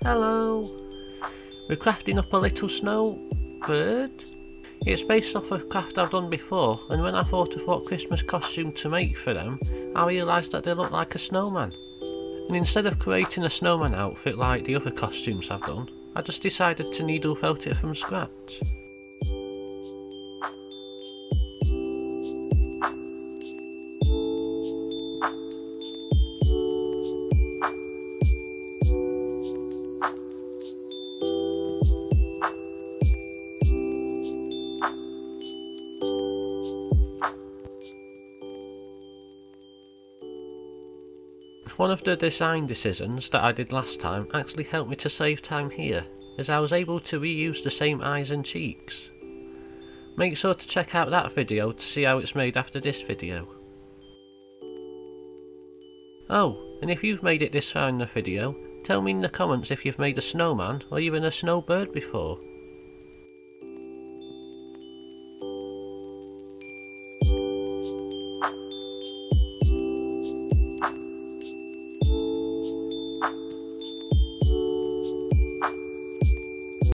Hello! We're crafting up a little snowbird. It's based off a craft I've done before, and when I thought of what Christmas costume to make for them, I realised that they look like a snowman. And instead of creating a snowman outfit like the other costumes I've done, I just decided to needlefelt it from scratch. One of the design decisions that I did last time actually helped me to save time here, as I was able to reuse the same eyes and cheeks. Make sure to check out that video to see how it's made after this video. Oh, and if you've made it this far in the video, tell me in the comments if you've made a snowman or even a snowbird before.